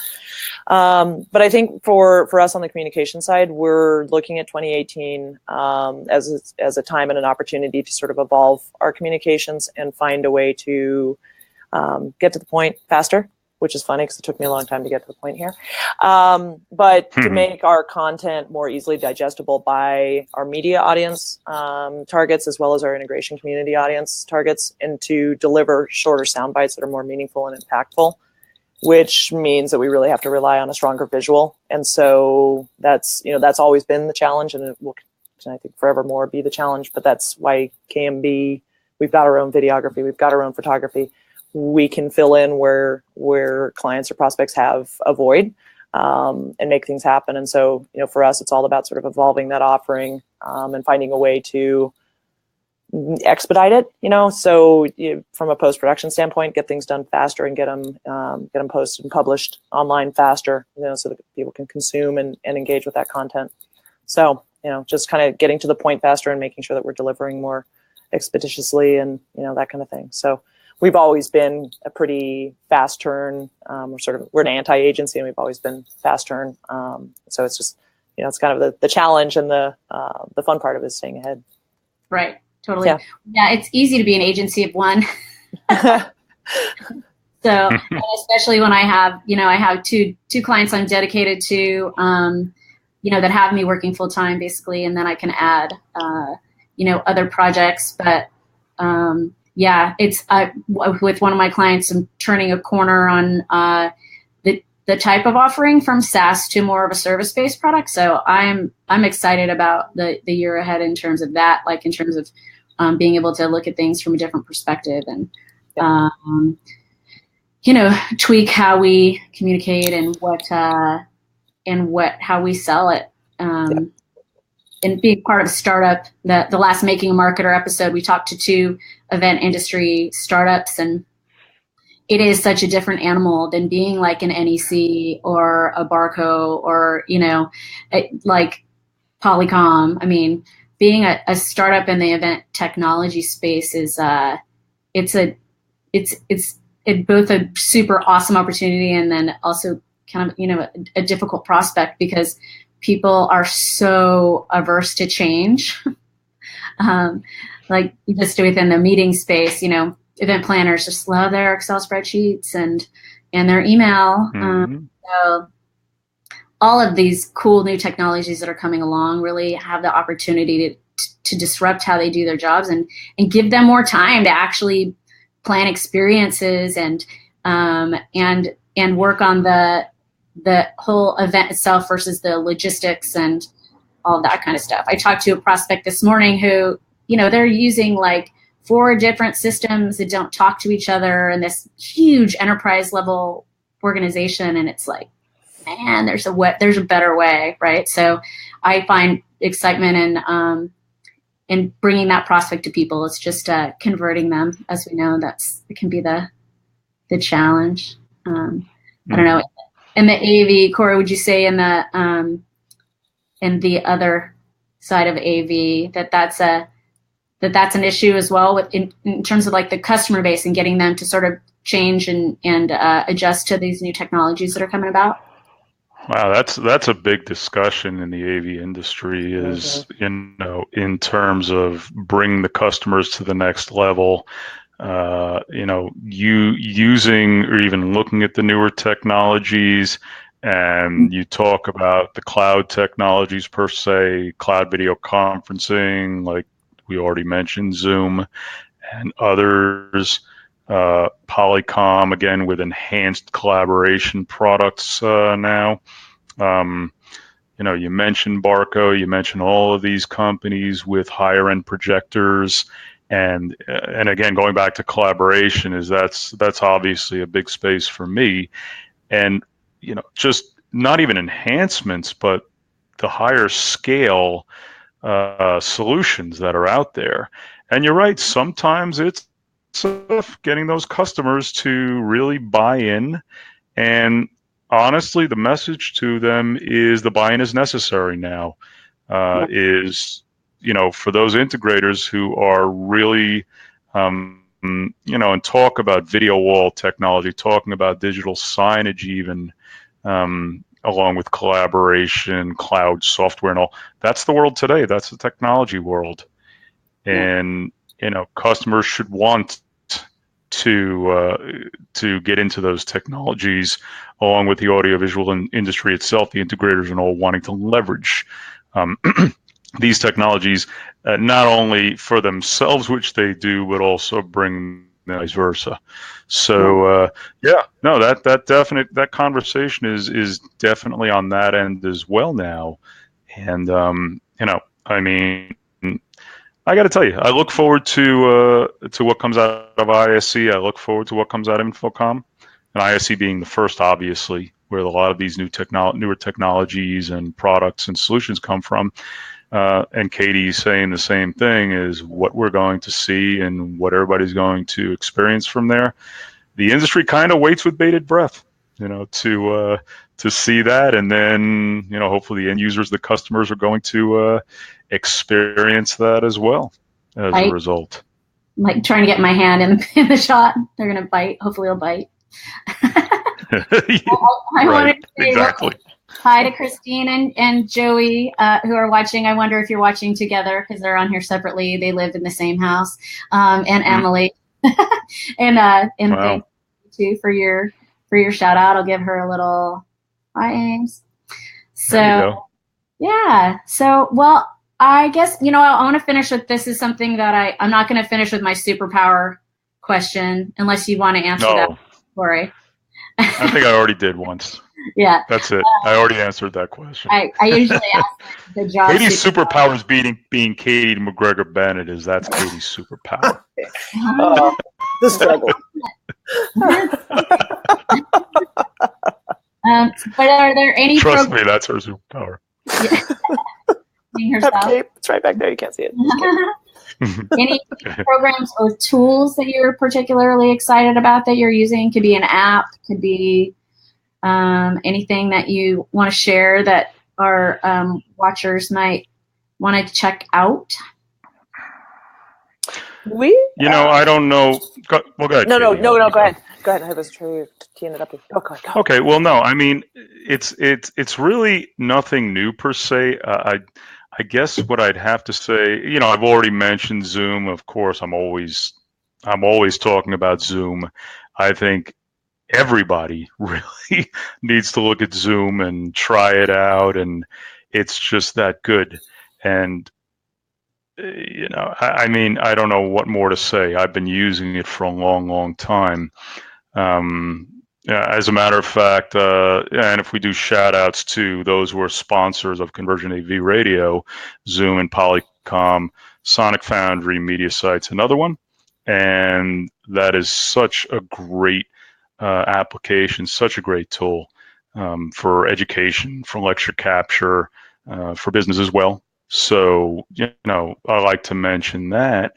But I think for us on the communication side, we're looking at 2018 as a time and an opportunity to sort of evolve our communications and find a way to get to the point faster. Which is funny because it took me a long time to get to the point here. But to make our content more easily digestible by our media audience targets, as well as our integration community audience targets, and to deliver shorter sound bites that are more meaningful and impactful, which means that we really have to rely on a stronger visual. And so that's always been the challenge, and it will, I think, forevermore be the challenge. But that's why KMB, we've got our own videography, we've got our own photography. We can fill in where clients or prospects have a void and make things happen. And so, for us, it's all about sort of evolving that offering and finding a way to expedite it. So from a post-production standpoint, get things done faster and get them posted and published online faster. So that people can consume and engage with that content. So just kind of getting to the point faster and making sure that we're delivering more expeditiously and that kind of thing. So. We've always been a pretty fast turn. We're an anti-agency, and we've always been fast turn. So it's just, it's kind of the challenge, and the fun part of it is staying ahead. Right. Totally. Yeah. It's easy to be an agency of one. So and especially when I have two clients I'm dedicated to, that have me working full time basically, and then I can add, other projects. But it's with one of my clients, I'm turning a corner on the type of offering from SaaS to more of a service-based product. So I'm excited about the year ahead in terms of that, like in terms of being able to look at things from a different perspective and tweak how we communicate and how we sell it. And being part of a startup, the last Making a Marketer episode, we talked to 2 event industry startups, and it is such a different animal than being like an NEC or a Barco or, like Polycom. I mean, being a startup in the event technology space is it's both a super awesome opportunity and then also kind of, a difficult prospect because people are so averse to change. Like just within the meeting space, event planners just love their Excel spreadsheets and their email. So all of these cool new technologies that are coming along really have the opportunity to disrupt how they do their jobs and give them more time to actually plan experiences and work on the whole event itself versus the logistics and all that kind of stuff. I talked to a prospect this morning who, they're using like 4 different systems that don't talk to each other in this huge enterprise level organization. And it's like, man, there's a better way, right? So I find excitement in bringing that prospect to people. It's just converting them. As we know, it can be the challenge. I don't know. In the AV, Corey, would you say in the other side of AV that's an issue as well in terms of like the customer base and getting them to sort of change and adjust to these new technologies that are coming about? Wow, that's a big discussion in the AV industry is, in terms of bringing the customers to the next level, you using or even looking at the newer technologies, and you talk about the cloud technologies per se, cloud video conferencing, like we already mentioned, Zoom and others. Polycom, again, with enhanced collaboration products now. You mentioned Barco, you mentioned all of these companies with higher end projectors. And again, going back to collaboration, that's obviously a big space for me. And, just not even enhancements, but the higher scale solutions that are out there. And you're right, sometimes it's getting those customers to really buy in. And honestly, the message to them is the buy-in is necessary now. Is, for those integrators who are really, and talk about video wall technology, talking about digital signage even, along with collaboration, cloud software and all. That's the world today. That's the technology world. And, customers should want to get into those technologies along with the audiovisual industry itself, the integrators and all wanting to leverage these technologies, not only for themselves, which they do, but also bring vice versa. So that conversation is definitely on that end as well now. And I got to tell you, I look forward to what comes out of ISE. I look forward to what comes out of InfoComm, and ISE being the first, obviously, where a lot of these newer technologies and products and solutions come from. And Katie's saying the same thing, is what we're going to see and what everybody's going to experience from there. The industry kind of waits with bated breath, to see that, and then hopefully the end users, the customers, are going to experience that as well as a result. I'm like trying to get my hand in the shot. They're going to bite. Hopefully they'll bite. Exactly. Hi to Christine and Joey who are watching. I wonder if you're watching together because they're on here separately. They live in the same house. And Emily. And wow. too for your shout out. I'll give her a little hi, Ames. So yeah. So well, I guess I want to finish with this is something that I'm not going to finish with my superpower question unless you want to answer that, Corey. I think I already did once. Yeah. That's it. I already answered that question. I usually ask the job. Katie's superpower is being Katie McGregor Bennett. That's Katie's superpower. The struggle. But are there any? Trust me, that's her superpower. Okay, it's right back there. You can't see it. Any programs or tools that you're particularly excited about that you're using? Could be an app, could be anything that you want to share that our watchers might want to check out. I don't know. Go ahead. No, go ahead. Go ahead. I was trying to teeing it up. Go. Okay. Well, no. I mean, it's really nothing new per se. I guess what I'd have to say, I've already mentioned Zoom. Of course, I'm always talking about Zoom. I think everybody really needs to look at Zoom and try it out, and it's just that good. And I mean, I don't know what more to say. I've been using it for a long, long time. As a matter of fact, and if we do shout outs to those who are sponsors of Convergent AV Radio, Zoom and Polycom, Sonic Foundry, Media Sites, another one. And that is such a great application, such a great tool for education, for lecture capture, for business as well. So, I like to mention that.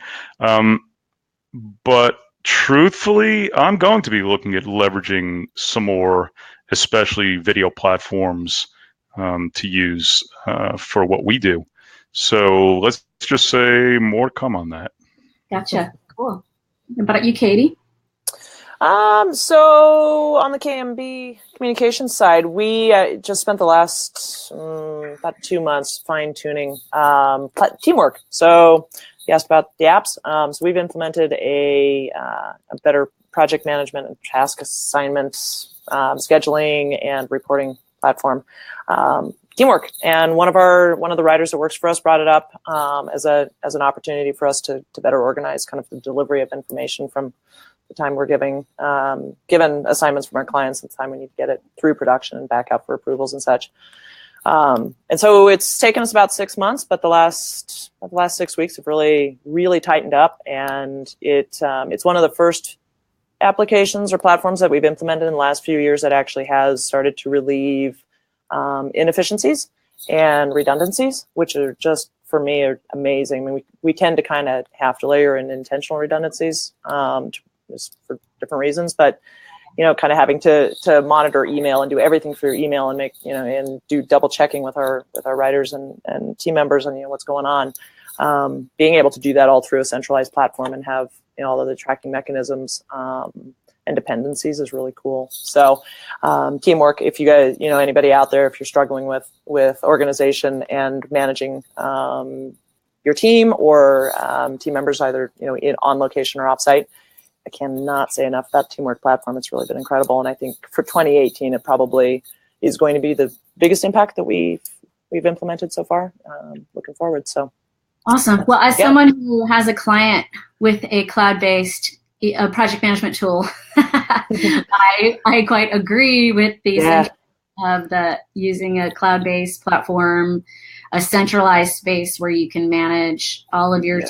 But truthfully, I'm going to be looking at leveraging some more, especially video platforms, to use for what we do. So let's just say more to come on that. Gotcha. Cool. What about you, Katie? So on the KMB communications side, we just spent the last about 2 months fine-tuning teamwork. So you asked about the apps. So we've implemented a better project management and task assignments, scheduling and reporting platform, Teamwork. And one of the writers that works for us brought it up as an opportunity for us to better organize kind of the delivery of information from the time we're given assignments from our clients and the time we need to get it through production and back out for approvals and such. And so it's taken us about 6 months, but the last 6 weeks have really, really tightened up. And it's one of the first applications or platforms that we've implemented in the last few years that actually has started to relieve inefficiencies and redundancies, which are just, for me, are amazing. I mean, we tend to kind of have to layer in intentional redundancies just for different reasons, but kind of having to monitor email and do everything through email and make and do double checking with our writers and team members and what's going on. Being able to do that all through a centralized platform and have all of the tracking mechanisms and dependencies is really cool. So Teamwork, if you guys, anybody out there, if you're struggling with organization and managing your team or team members either on location or offsite, I cannot say enough about Teamwork platform. It's really been incredible, and I think for 2018 it probably is going to be the biggest impact that we've implemented so far. Looking forward. So awesome. Well, as someone who has a client with a cloud-based project management tool, I quite agree with these of using a cloud-based platform, a centralized space where you can manage all of your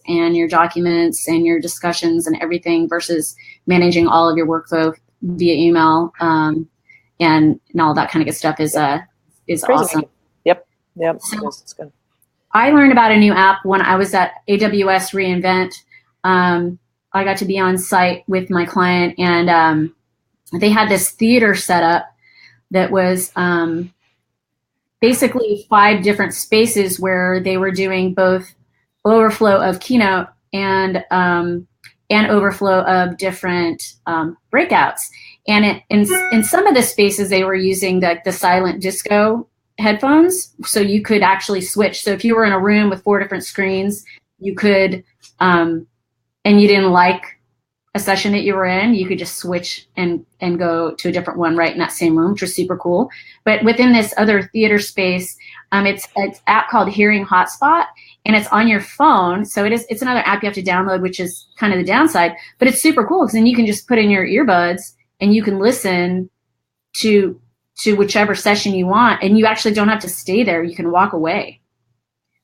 and your documents and your discussions and everything versus managing all of your workflow via email and all that kind of good stuff is awesome. Yep. So, it's good. I learned about a new app when I was at AWS reInvent. I got to be on site with my client, and they had this theater set up that was basically 5 different spaces where they were doing both overflow of Keynote and overflow of different breakouts. And in some of the spaces, they were using the silent disco headphones, so you could actually switch. So if you were in a room with 4 different screens, you could, and you didn't like a session that you were in, you could just switch and go to a different one right in that same room, which was super cool. But within this other theater space, it's an app called Hearing Hotspot, and it's on your phone. So it's another app you have to download, which is kind of the downside, but it's super cool because then you can just put in your earbuds and you can listen to whichever session you want, and you actually don't have to stay there. You can walk away.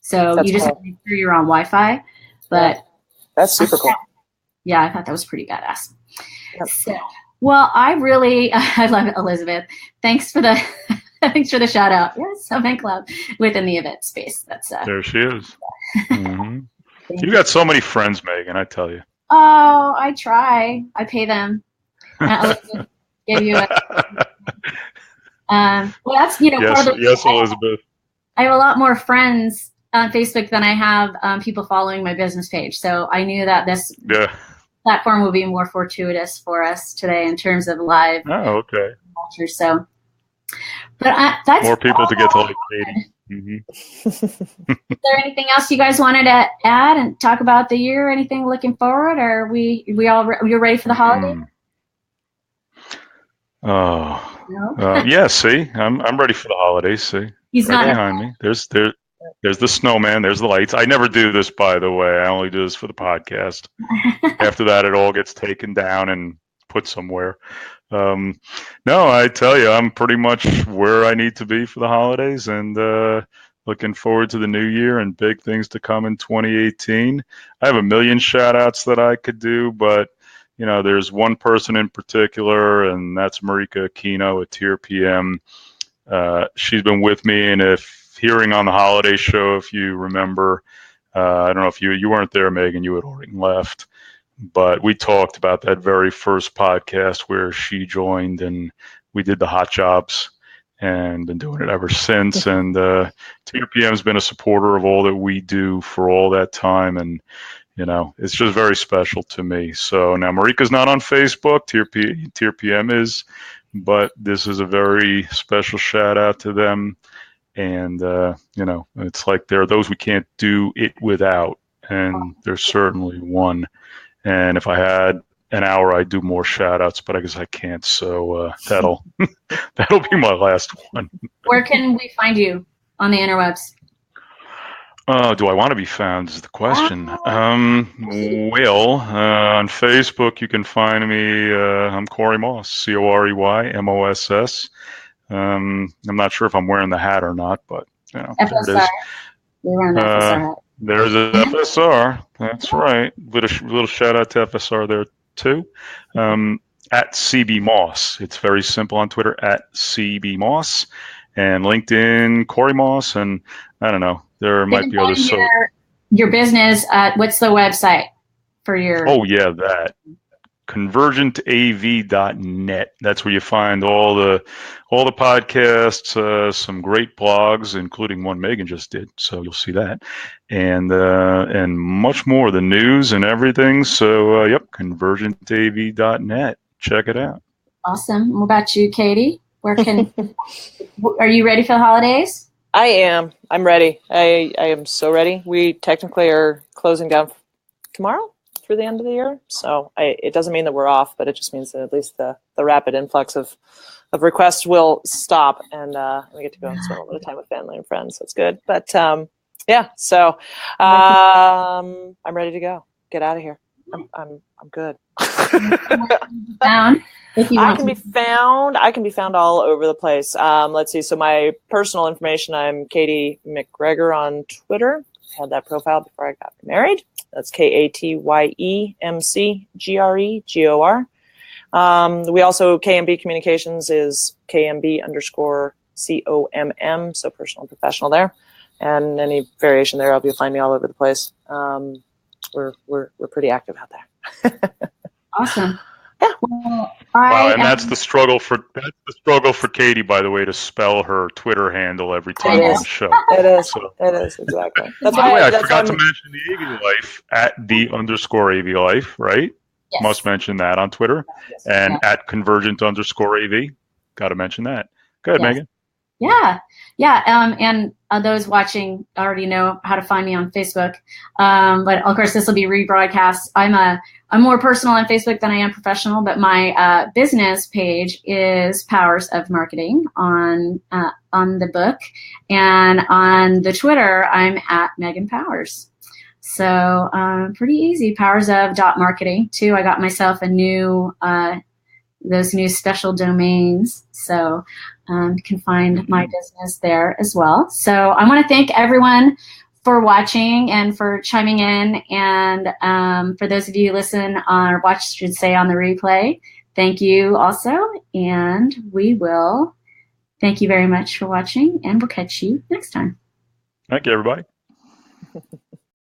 So That's you just cool. have to make sure you're on Wi-Fi. But that's super cool. Yeah, I thought that was pretty badass. Yep. So, well, I love it, Elizabeth. Thanks for the shout out. Yes, Event Club within the event space. That's there she is. Mm-hmm. You got so many friends, Megan. I tell you. Oh, I try. I pay them. Elizabeth gave you a. Well, that's Yes, Elizabeth. I have a lot more friends on Facebook than I have people following my business page. So I knew that this platform would be more fortuitous for us today in terms of live. Oh, okay. Culture. So, but that's more people to get to like Katie. Mm-hmm. Is there anything else you guys wanted to add and talk about the year? Anything looking forward? Or are you're ready for the holiday? Oh, no? Yeah. See, I'm ready for the holidays. See, he's right not behind me. There's the snowman. There's the lights. I never do this, by the way. I only do this for the podcast. After that, it all gets taken down and put somewhere. No, I tell you, I'm pretty much where I need to be for the holidays, and looking forward to the new year and big things to come in 2018. I have a million shout outs that I could do, but there's one person in particular, and that's Marika Aquino at Tier PM. She's been with me, and if hearing on the holiday show, if you remember, I don't know if you weren't there, Megan, you had already left, but we talked about that very first podcast where she joined, and we did the hot jobs, and been doing it ever since. And Tier PM has been a supporter of all that we do for all that time, and it's just very special to me. So now Marika's not on Facebook, Tier PM is, but this is a very special shout out to them. And, it's like there are those we can't do it without, and there's certainly one. And if I had an hour, I'd do more shout outs, but I guess I can't. So that'll be my last one. Where can we find you on the interwebs? Do I want to be found is the question. On Facebook, you can find me. I'm Corey Moss, COREYMOSS. I'm not sure if I'm wearing the hat or not, but FSR. there it is. You're wearing the FSR hat. There's a FSR. That's right. Little shout out to FSR there too. At CB Moss. It's very simple on Twitter at CB Moss, and LinkedIn Corey Moss, and I don't know. There might be others. Your business. What's the website for your? Oh yeah, that convergentav.net. That's where you find all the podcasts, some great blogs, including one Megan just did. So you'll see that, and much more, the news and everything. So convergentav.net. Check it out. Awesome. What about you, Katie? Are you ready for the holidays? I am. I'm ready. I am so ready. We technically are closing down tomorrow through the end of the year. So it doesn't mean that we're off, but it just means that at least the rapid influx of requests will stop, and we get to go and spend a little time with family and friends. So it's good. But so I'm ready to go. Get out of here. I'm good. I can be found all over the place. Let's see. So my personal information, I'm Katie McGregor on Twitter. I had that profile before I got married. That's KatyemCGregor. We also, KMB Communications is KMB_COMM. So personal and professional there. And any variation thereof, you'll find me all over the place. We're pretty active out there. Awesome. Yeah. Well, and that's the struggle for Katie, by the way, to spell her Twitter handle every time on the show. It is. So, it is, exactly. By the way, I forgot to mention the AV Life at @the_AV Life, right? Yes. Must mention that on Twitter. Yes. And at @convergent_AV. Got to mention that. Go ahead, Yes. Megan. Yeah. And those watching already know how to find me on Facebook. But of course, this will be rebroadcast. I'm more personal on Facebook than I am professional, but my business page is Powers of Marketing on the book, and on the Twitter, I'm at Megan Powers. So pretty easy. Powers of .marketing too. I got myself a new those new special domains, so you can find my business there as well. So I want to thank everyone for watching and for chiming in, and for those of you who listen or watch, should say, on the replay, thank you also, and we will thank you very much for watching, and we'll catch you next time. Thank you, everybody.